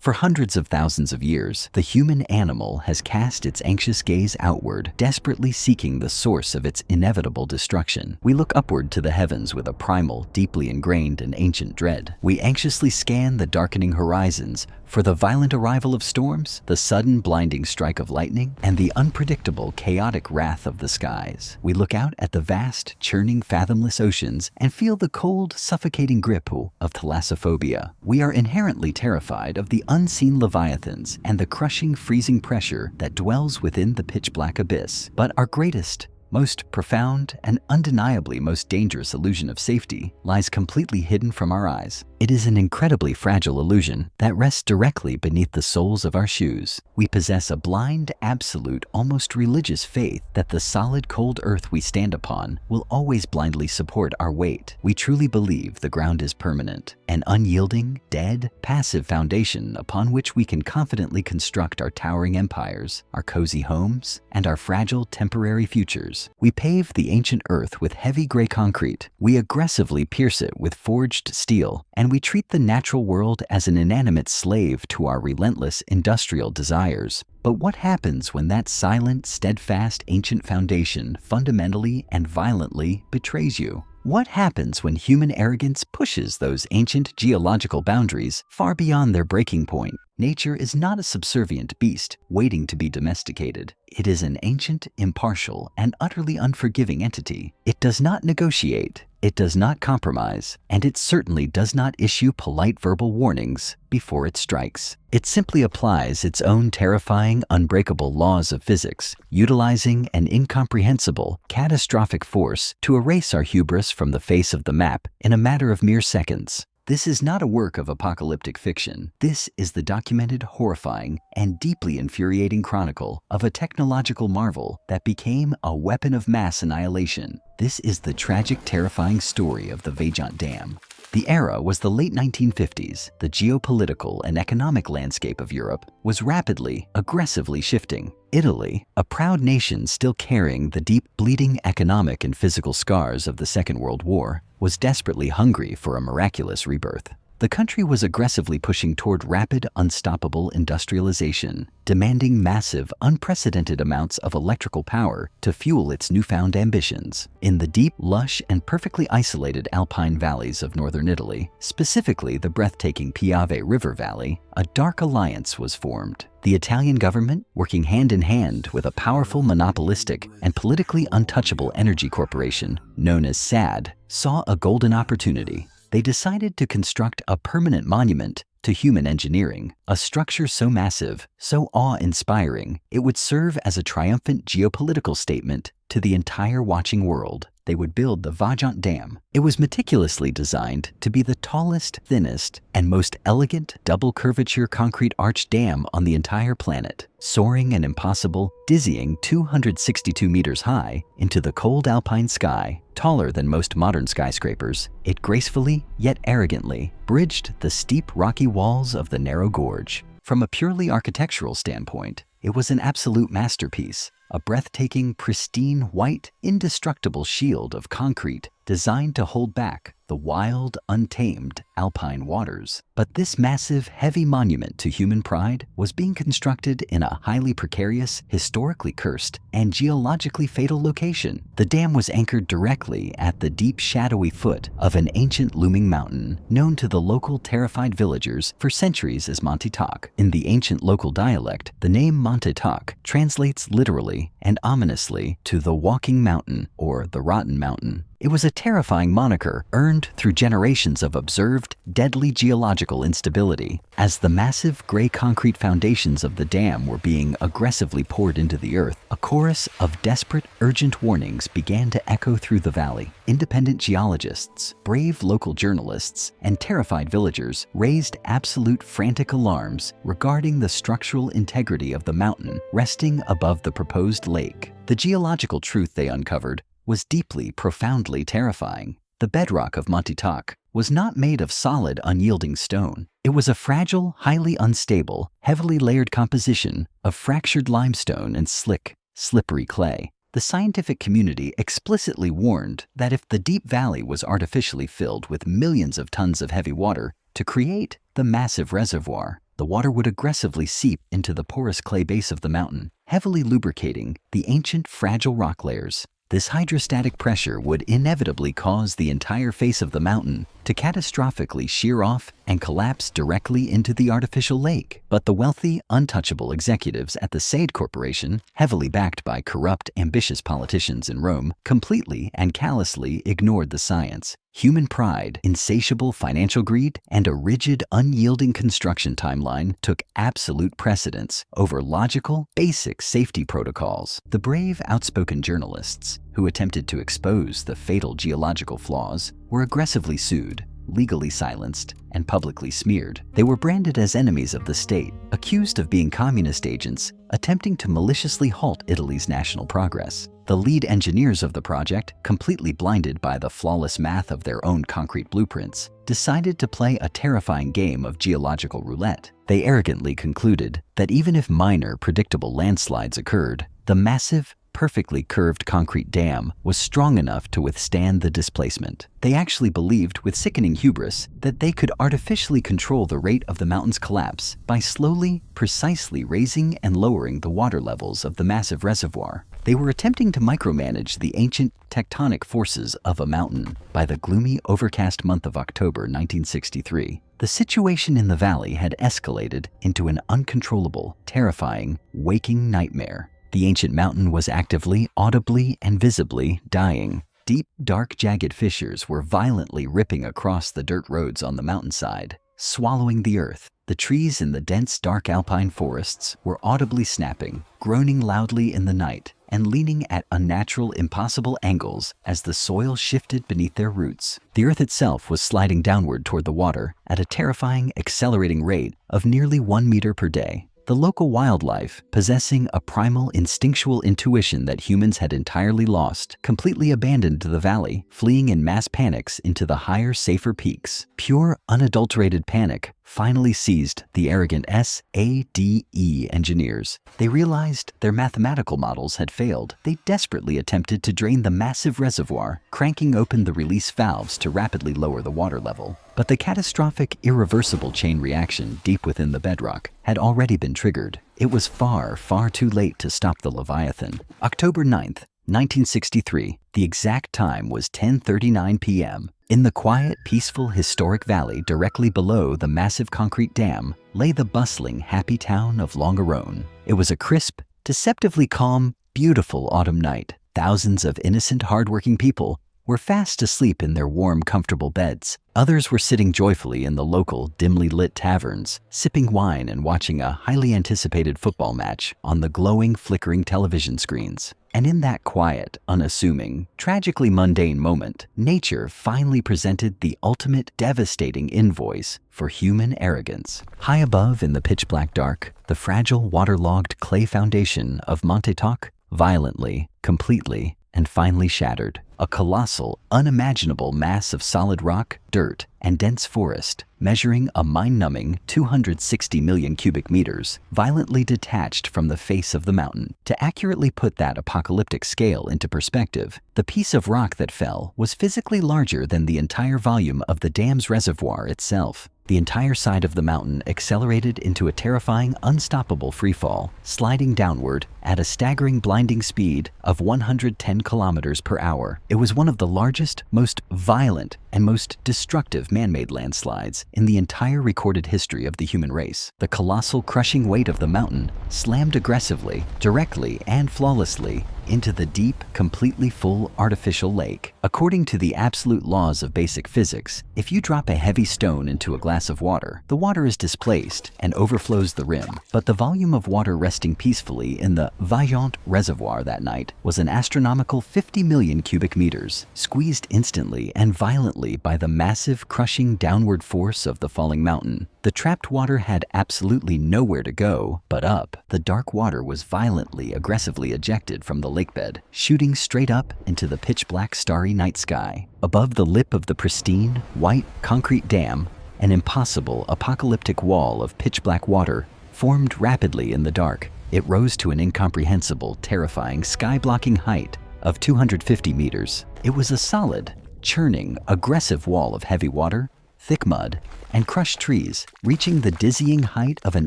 For hundreds of thousands of years, the human animal has cast its anxious gaze outward, desperately seeking the source of its inevitable destruction. We look upward to the heavens with a primal, deeply ingrained and ancient dread. We anxiously scan the darkening horizons for the violent arrival of storms, the sudden blinding strike of lightning, and the unpredictable, chaotic wrath of the skies. We look out at the vast, churning, fathomless oceans and feel the cold, suffocating grip of thalassophobia. We are inherently terrified of the unseen leviathans and the crushing, freezing pressure that dwells within the pitch-black abyss. But our greatest, most profound, and undeniably most dangerous illusion of safety lies completely hidden from our eyes. It is an incredibly fragile illusion that rests directly beneath the soles of our shoes. We possess a blind, absolute, almost religious faith that the solid, cold earth we stand upon will always blindly support our weight. We truly believe the ground is permanent, an unyielding, dead, passive foundation upon which we can confidently construct our towering empires, our cozy homes, and our fragile, temporary futures. We pave the ancient earth with heavy gray concrete. We aggressively pierce it with forged steel, and we treat the natural world as an inanimate slave to our relentless industrial desires. But what happens when that silent, steadfast, ancient foundation fundamentally and violently betrays you? What happens when human arrogance pushes those ancient geological boundaries far beyond their breaking point? Nature is not a subservient beast waiting to be domesticated. It is an ancient, impartial, and utterly unforgiving entity. It does not negotiate, it does not compromise, and it certainly does not issue polite verbal warnings before it strikes. It simply applies its own terrifying, unbreakable laws of physics, utilizing an incomprehensible, catastrophic force to erase our hubris from the face of the map in a matter of mere seconds. This is not a work of apocalyptic fiction. This is the documented, horrifying, and deeply infuriating chronicle of a technological marvel that became a weapon of mass annihilation. This is the tragic, terrifying story of the Vajont Dam. The era was the late 1950s. The geopolitical and economic landscape of Europe was rapidly, aggressively shifting. Italy, a proud nation still carrying the deep, bleeding economic and physical scars of the Second World War, was desperately hungry for a miraculous rebirth. The country was aggressively pushing toward rapid, unstoppable industrialization, demanding massive, unprecedented amounts of electrical power to fuel its newfound ambitions. In the deep, lush, and perfectly isolated alpine valleys of northern Italy, specifically the breathtaking Piave River Valley, a dark alliance was formed. The Italian government, working hand in hand with a powerful, monopolistic, and politically untouchable energy corporation known as SAD, saw a golden opportunity. They decided to construct a permanent monument to human engineering, a structure so massive, so awe-inspiring, it would serve as a triumphant geopolitical statement to the entire watching world. They would build the Vajont Dam. It was meticulously designed to be the tallest, thinnest, and most elegant double-curvature concrete arch dam on the entire planet. Soaring and impossible, dizzying 262 meters high into the cold alpine sky, taller than most modern skyscrapers, it gracefully, yet arrogantly, bridged the steep rocky walls of the narrow gorge. From a purely architectural standpoint, it was an absolute masterpiece, a breathtaking, pristine, white, indestructible shield of concrete designed to hold back the wild, untamed alpine waters. But this massive, heavy monument to human pride was being constructed in a highly precarious, historically cursed, and geologically fatal location. The dam was anchored directly at the deep, shadowy foot of an ancient looming mountain, known to the local terrified villagers for centuries as Monte Toc. In the ancient local dialect, the name Monte Toc translates literally and ominously to the Walking Mountain or the Rotten Mountain. It was a terrifying moniker earned through generations of observed, deadly geological instability. As the massive gray concrete foundations of the dam were being aggressively poured into the earth, a chorus of desperate, urgent warnings began to echo through the valley. Independent geologists, brave local journalists, and terrified villagers raised absolute frantic alarms regarding the structural integrity of the mountain resting above the proposed lake. The geological truth they uncovered was deeply, profoundly terrifying. The bedrock of Monte Toc was not made of solid, unyielding stone. It was a fragile, highly unstable, heavily layered composition of fractured limestone and slick, slippery clay. The scientific community explicitly warned that if the deep valley was artificially filled with millions of tons of heavy water to create the massive reservoir, the water would aggressively seep into the porous clay base of the mountain, heavily lubricating the ancient fragile rock layers. This hydrostatic pressure would inevitably cause the entire face of the mountain to catastrophically shear off and collapse directly into the artificial lake. But the wealthy, untouchable executives at the Sade Corporation, heavily backed by corrupt, ambitious politicians in Rome, completely and callously ignored the science. Human pride, insatiable financial greed, and a rigid, unyielding construction timeline took absolute precedence over logical, basic safety protocols. The brave, outspoken journalists who attempted to expose the fatal geological flaws were aggressively sued, legally silenced, and publicly smeared. They were branded as enemies of the state, accused of being communist agents attempting to maliciously halt Italy's national progress. The lead engineers of the project, completely blinded by the flawless math of their own concrete blueprints, decided to play a terrifying game of geological roulette. They arrogantly concluded that even if minor, predictable landslides occurred, the massive, perfectly curved concrete dam was strong enough to withstand the displacement. They actually believed with sickening hubris that they could artificially control the rate of the mountain's collapse by slowly, precisely raising and lowering the water levels of the massive reservoir. They were attempting to micromanage the ancient tectonic forces of a mountain. By the gloomy, overcast month of October 1963, the situation in the valley had escalated into an uncontrollable, terrifying, waking nightmare. The ancient mountain was actively, audibly, and visibly dying. Deep, dark, jagged fissures were violently ripping across the dirt roads on the mountainside, swallowing the earth. The trees in the dense, dark alpine forests were audibly snapping, groaning loudly in the night, and leaning at unnatural, impossible angles as the soil shifted beneath their roots. The earth itself was sliding downward toward the water at a terrifying, accelerating rate of nearly 1 meter per day. The local wildlife, possessing a primal instinctual intuition that humans had entirely lost, completely abandoned the valley, fleeing in mass panics into the higher, safer peaks. Pure, unadulterated panic finally seized the arrogant SADE engineers. They realized their mathematical models had failed. They desperately attempted to drain the massive reservoir, cranking open the release valves to rapidly lower the water level. But the catastrophic, irreversible chain reaction deep within the bedrock had already been triggered. It was far, far too late to stop the Leviathan. October 9th, 1963, the exact time was 10:39 p.m. In the quiet, peaceful, historic valley directly below the massive concrete dam lay the bustling, happy town of Longarone. It was a crisp, deceptively calm, beautiful autumn night. Thousands of innocent, hardworking people were fast asleep in their warm, comfortable beds. Others were sitting joyfully in the local, dimly lit taverns, sipping wine and watching a highly anticipated football match on the glowing, flickering television screens. And in that quiet, unassuming, tragically mundane moment, nature finally presented the ultimate devastating invoice for human arrogance. High above in the pitch-black dark, the fragile, waterlogged clay foundation of Monte Toc violently, completely, and finally shattered. A colossal, unimaginable mass of solid rock, dirt, and dense forest, measuring a mind-numbing 260 million cubic meters, violently detached from the face of the mountain. To accurately put that apocalyptic scale into perspective, the piece of rock that fell was physically larger than the entire volume of the dam's reservoir itself. The entire side of the mountain accelerated into a terrifying, unstoppable freefall, sliding downward at a staggering, blinding speed of 110 kilometers per hour. It was one of the largest, most violent, and most destructive man-made landslides in the entire recorded history of the human race. The colossal, crushing weight of the mountain slammed aggressively, directly, and flawlessly into the deep, completely full artificial lake. According to the absolute laws of basic physics, if you drop a heavy stone into a glass of water, the water is displaced and overflows the rim. But the volume of water resting peacefully in the Vajont reservoir that night was an astronomical 50 million cubic meters, squeezed instantly and violently by the massive, crushing downward force of the falling mountain. The trapped water had absolutely nowhere to go but up. The dark water was violently, aggressively ejected from the lakebed, shooting straight up into the pitch-black, starry night sky. Above the lip of the pristine, white, concrete dam, an impossible, apocalyptic wall of pitch-black water formed rapidly in the dark. It rose to an incomprehensible, terrifying, sky-blocking height of 250 meters. It was a solid, churning, aggressive wall of heavy water thick mud, and crushed trees, reaching the dizzying height of an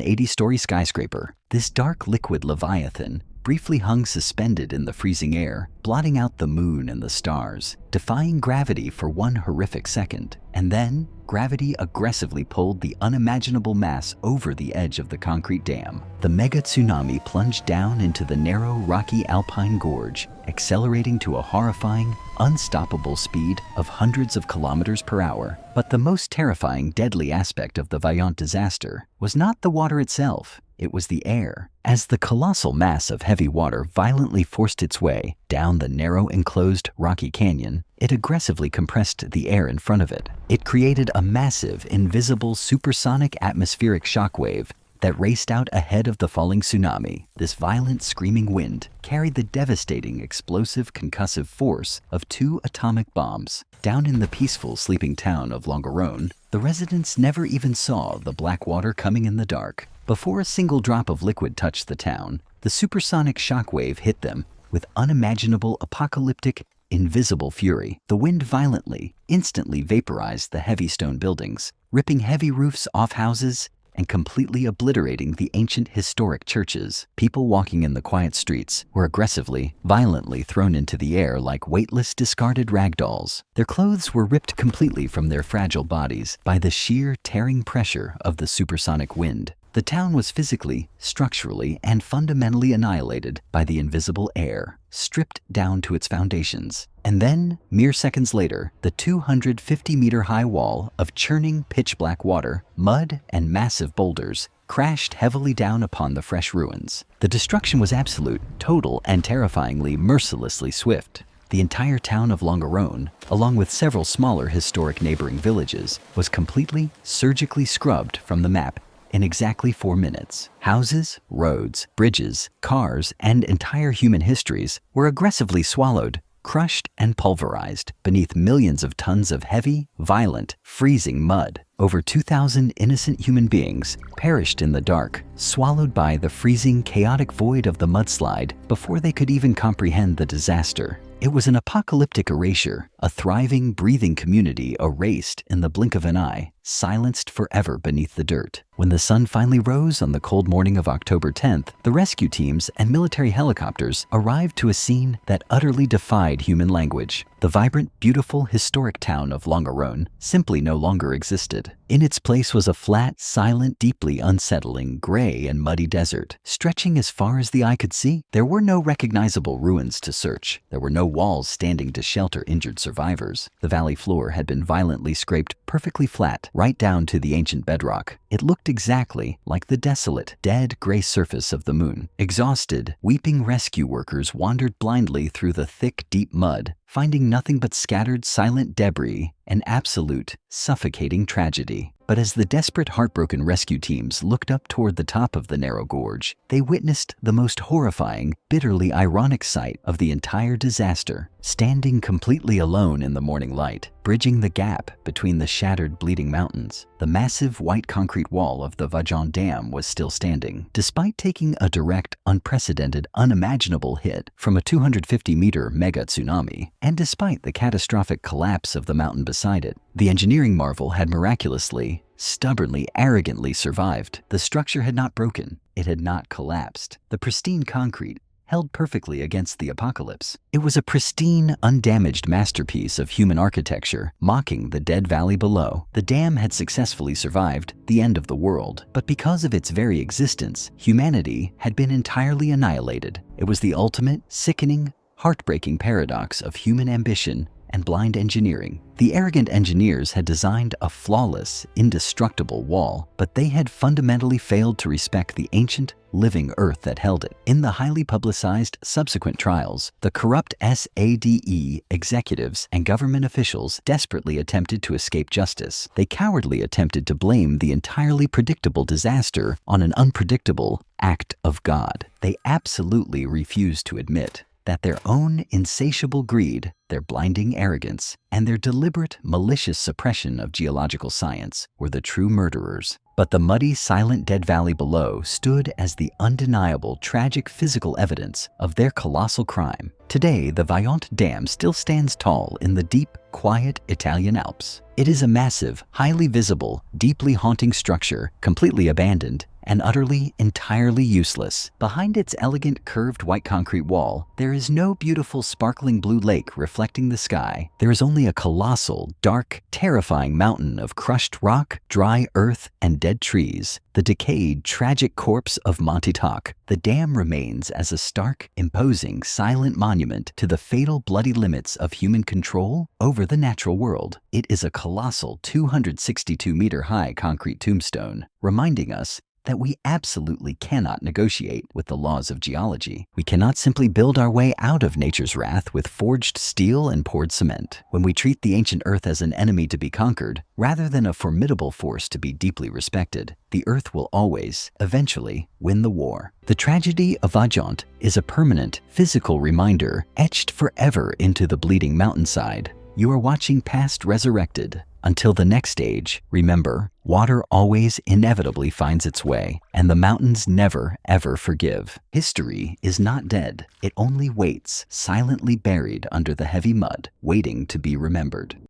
80-story skyscraper. This dark liquid leviathan briefly hung suspended in the freezing air, blotting out the moon and the stars, defying gravity for one horrific second. And then, gravity aggressively pulled the unimaginable mass over the edge of the concrete dam. The mega-tsunami plunged down into the narrow, rocky alpine gorge, accelerating to a horrifying, unstoppable speed of hundreds of kilometers per hour. But the most terrifying, deadly aspect of the Vajont disaster was not the water itself. It was the air. As the colossal mass of heavy water violently forced its way down the narrow enclosed rocky canyon, it aggressively compressed the air in front of it. It created a massive, invisible supersonic atmospheric shockwave that raced out ahead of the falling tsunami. This violent, screaming wind carried the devastating, explosive, concussive force of 2 atomic bombs. Down in the peaceful, sleeping town of Longarone, the residents never even saw the black water coming in the dark. Before a single drop of liquid touched the town, the supersonic shockwave hit them with unimaginable, apocalyptic, invisible fury. The wind violently, instantly vaporized the heavy stone buildings, ripping heavy roofs off houses and completely obliterating the ancient historic churches. People walking in the quiet streets were aggressively, violently thrown into the air like weightless, discarded rag dolls. Their clothes were ripped completely from their fragile bodies by the sheer, tearing pressure of the supersonic wind. The town was physically, structurally, and fundamentally annihilated by the invisible air, stripped down to its foundations. And then, mere seconds later, the 250-meter-high wall of churning pitch-black water, mud, and massive boulders crashed heavily down upon the fresh ruins. The destruction was absolute, total, and terrifyingly, mercilessly swift. The entire town of Longarone, along with several smaller historic neighboring villages, was completely, surgically scrubbed from the map in exactly 4 minutes. Houses, roads, bridges, cars, and entire human histories were aggressively swallowed, crushed, and pulverized beneath millions of tons of heavy, violent, freezing mud. Over 2,000 innocent human beings perished in the dark, swallowed by the freezing, chaotic void of the mudslide before they could even comprehend the disaster. It was an apocalyptic erasure, a thriving, breathing community erased in the blink of an eye, silenced forever beneath the dirt. When the sun finally rose on the cold morning of October 10th, the rescue teams and military helicopters arrived to a scene that utterly defied human language. The vibrant, beautiful, historic town of Longarone simply no longer existed. In its place was a flat, silent, deeply unsettling, gray and muddy desert. Stretching as far as the eye could see, there were no recognizable ruins to search. There were no walls standing to shelter injured survivors. The valley floor had been violently scraped perfectly flat, right down to the ancient bedrock. It looked exactly like the desolate, dead gray surface of the moon. Exhausted, weeping rescue workers wandered blindly through the thick, deep mud, finding nothing but scattered, silent debris and absolute, suffocating tragedy. But as the desperate, heartbroken rescue teams looked up toward the top of the narrow gorge, they witnessed the most horrifying, bitterly ironic sight of the entire disaster. Standing completely alone in the morning light, bridging the gap between the shattered, bleeding mountains, the massive white concrete wall of the Vajont Dam was still standing. Despite taking a direct, unprecedented, unimaginable hit from a 250-meter mega-tsunami, and despite the catastrophic collapse of the mountain beside it, the engineering marvel had miraculously, stubbornly, arrogantly survived. The structure had not broken. It had not collapsed. The pristine concrete held perfectly against the apocalypse. It was a pristine, undamaged masterpiece of human architecture, mocking the dead valley below. The dam had successfully survived the end of the world, but because of its very existence, humanity had been entirely annihilated. It was the ultimate, sickening, heartbreaking paradox of human ambition and blind engineering. The arrogant engineers had designed a flawless, indestructible wall, but they had fundamentally failed to respect the ancient, living earth that held it. In the highly publicized subsequent trials, the corrupt SADE executives and government officials desperately attempted to escape justice. They cowardly attempted to blame the entirely predictable disaster on an unpredictable act of God. They absolutely refused to admit that their own insatiable greed, their blinding arrogance, and their deliberate, malicious suppression of geological science were the true murderers. But the muddy, silent dead valley below stood as the undeniable, tragic physical evidence of their colossal crime. Today, the Vajont Dam still stands tall in the deep, quiet Italian Alps. It is a massive, highly visible, deeply haunting structure, completely abandoned and utterly, entirely useless. Behind its elegant, curved white concrete wall, there is no beautiful, sparkling blue lake reflecting the sky. There is only a colossal, dark, terrifying mountain of crushed rock, dry earth, and dead trees. The decayed, tragic corpse of Monte Toc. The dam remains as a stark, imposing, silent monument to the fatal, bloody limits of human control over the natural world. It is a colossal 262-meter-high concrete tombstone, reminding us that we absolutely cannot negotiate with the laws of geology. We cannot simply build our way out of nature's wrath with forged steel and poured cement. When we treat the ancient earth as an enemy to be conquered, rather than a formidable force to be deeply respected, the earth will always, eventually, win the war. The tragedy of Vajont is a permanent, physical reminder etched forever into the bleeding mountainside. You are watching past Resurrected. Until the next stage, remember, water always inevitably finds its way, and the mountains never, ever forgive. History is not dead. It only waits, silently buried under the heavy mud, waiting to be remembered.